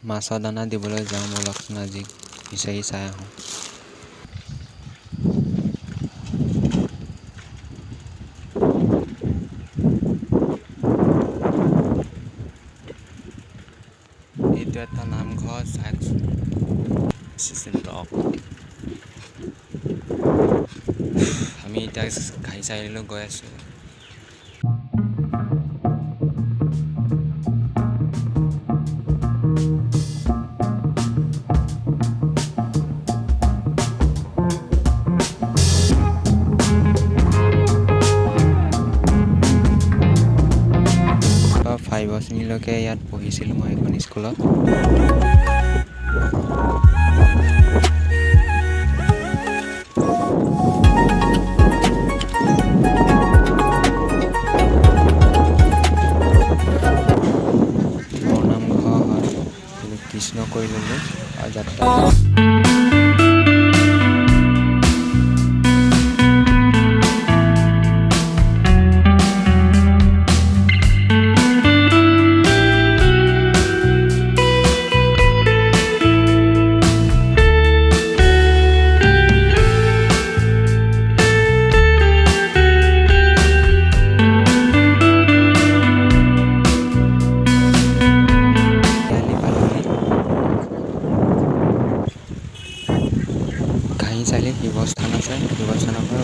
মাছৰ দানা দিবলৈ যাওঁ ব'লকচোন আজি বিচাৰি চাই আহোঁ। এইটো এটা নামঘৰ আমি এতিয়া ঘাই চাৰিআলিলৈ গৈ আছোঁ। ফাইভ শ্ৰেণীলৈকে ইয়াত পঢ়িছিলোঁ মই এখন স্কুলত। বৰনামঘৰ হয়, কৃষ্ণ কৰি ল'লোঁ আৰু যাত্ৰা। চাৰিআলিত শিৱস্থান আছে, শিৱস্থানৰ পৰা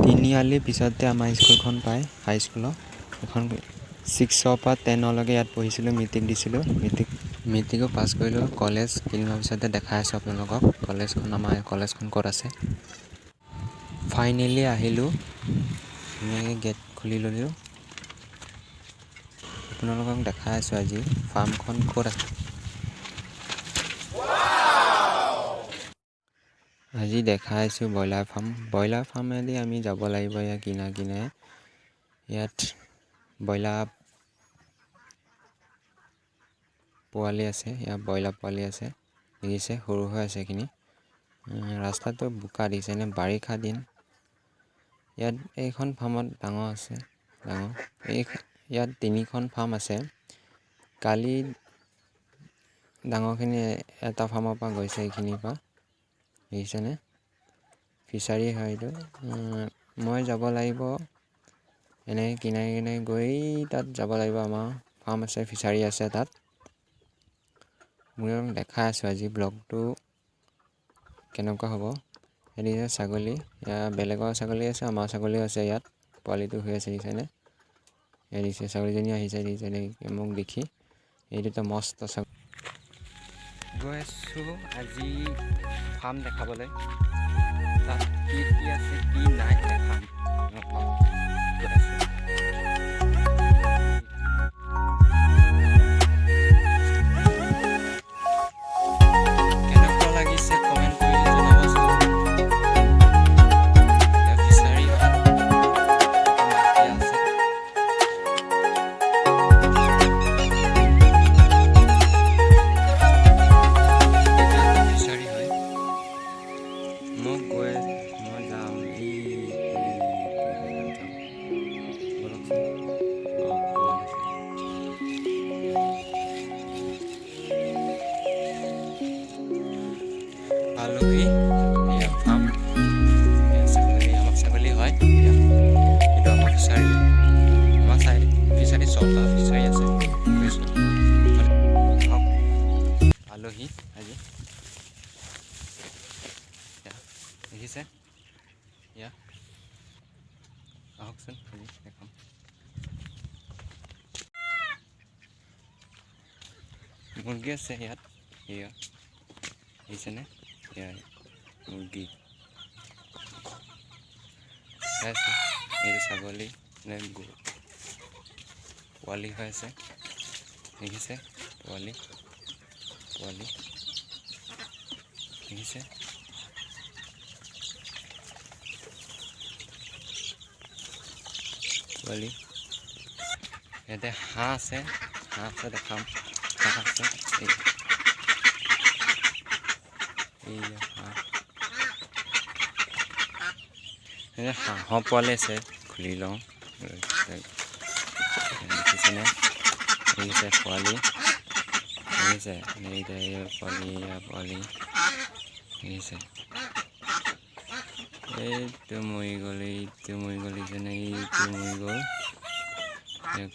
তিনিআলিৰ পিছতে আমাৰ স্কুলখন পায়, হাইস্কুলৰ। এখন 6ৰ পৰা 10লৈকে ইয়াত পঢ়িছিলোঁ, মেট্ৰিক দিছিলোঁ। মেট্ৰিকো পাছ কৰিলোঁ। কলেজ কেইদিনমানৰ পিছতে দেখাই আছোঁ আপোনালোকক কলেজখন, আমাৰ কলেজখন ক'ত আছে। ফাইনেলি আহিলোঁ, ধুনীয়াকৈ গেট খুলি ল'লোঁ। আপোনালোকক দেখাই আছোঁ আজি ফাৰ্মখন ক'ত আছে। আজি দেখাই আছোঁ ব্ৰইলাৰ ফাৰ্মেদি আমি যাব লাগিব। ইয়াত কিনাৰে ইয়াত ব্ৰইলাৰ পোৱালি আছে, ইয়াত ব্ৰইলাৰ পোৱালি আছে, দেখিছে সৰু হৈ আছে এইখিনি। ৰাস্তাটো বোকা দিছেনে, বাৰিষা দিন। ইয়াত এইখন ফাৰ্মত ডাঙৰ আছে, ইয়াত 3খন ফাৰ্ম আছে। কালি ডাঙৰখিনি এটা ফাৰ্মৰ পৰা গৈছে, এইখিনিৰ পৰা দেখিছেনে, ফিচাৰী হয় এইটো। মই যাব লাগিব এনেকৈ কিনাৰে গৈ তাত যাব লাগিব। আমাৰ ফাৰ্ম আছে, ফিচাৰী আছে তাত। মই দেখাই আছোঁ আজি ব্লগটো কেনেকুৱা হ'ব। এদিন ছাগলী, বেলেগৰ ছাগলী আছে, আমাৰ ছাগলীও আছে। ইয়াত পোৱালিটো হৈ আছে, দেখিছেনে। এৰিছে, ছাগলীজনী আহিছে, দেখিছেনে মোক দেখি। এইটোতো মস্ত ছাগলী। গৈ আছোঁ আজি ফাৰ্ম দেখাবলৈ। তাত কি আছে কি নাই দেখাম। গৈ আছোঁ। কেনেকুৱা লাগিছে কমেণ্ট কৰি জনাবচোন। ফিচাৰী হয়, মাছ দিয়া আছে। ফিচাৰী হয়, মই যাম বলকচোন। অকণমান আছে। আলহী ফাৰ্ম, ছাগলী, আমাৰ ছাগলী হয়। এইটো আমাৰ ফিচাৰী, আমাৰ ফিচাৰী 6টা ফিচাৰী আছে। আলহী আজি দেখিছে, আহকচোন আজি দেখাম। মুৰ্গী আছে ইয়াত, দেখিছেনে, মুৰ্গী আছে। এইটো ছাগলী পোৱালি হৈ আছে, দেখিছে, পোৱালি দেখিছে। পোৱালি ইয়াতে হাঁহ আছে, হাঁহ আছে দেখাম হাঁহ আছে এই হাঁহ হাঁহৰ পোৱালি আছে খুলি লওঁ দেখিছেনে দেখিছে পোৱালি দেখিছে পোৱালি দেখিছে এইটো মৰি গ'ল যেনে এইটো মৰি গ'ল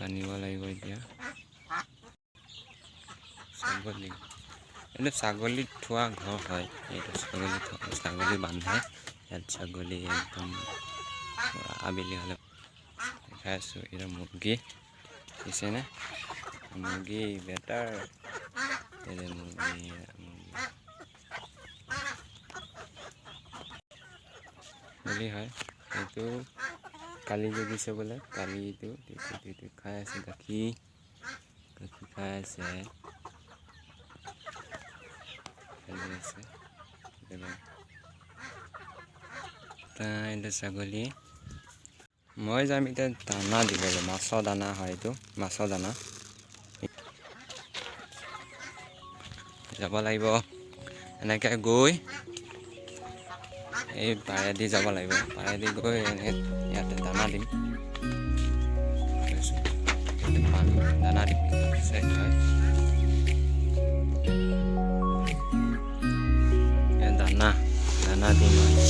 আনিব লাগিব এতিয়া ছাগলী এইটো ছাগলী থোৱা ঘৰ হয় এইটো ছাগলী বান্ধে ইয়াত ছাগলী একদম আবেলি হ'লে দেখাই আছোঁ এইটো মুৰ্গী দিছেনে মুৰ্গী বেটাৰ মুৰ্গী হয় এইটো কালি জগিছে বোলে কালিটো খাই আছে গাখীৰ খাই আছে এইটো ছাগলী মই যাম এতিয়া দানা দিবলৈ মাছৰ দানা হয় এইটো মাছৰ দানা যাব লাগিব এনেকৈ গৈ এই পাৰেদি যাব লাগিব পাৰেদি গৈ ইয়াতে দানা দিম দানা দিম হয় দানা দিম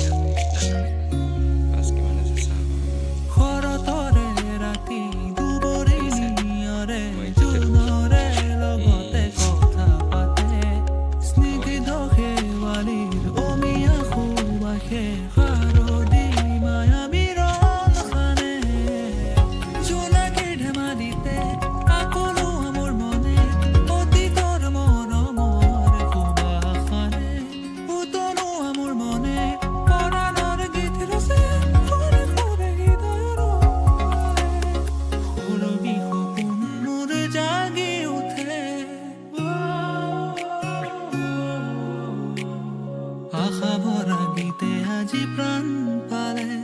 আশা ভরা গীতে আজি প্রাণ পালে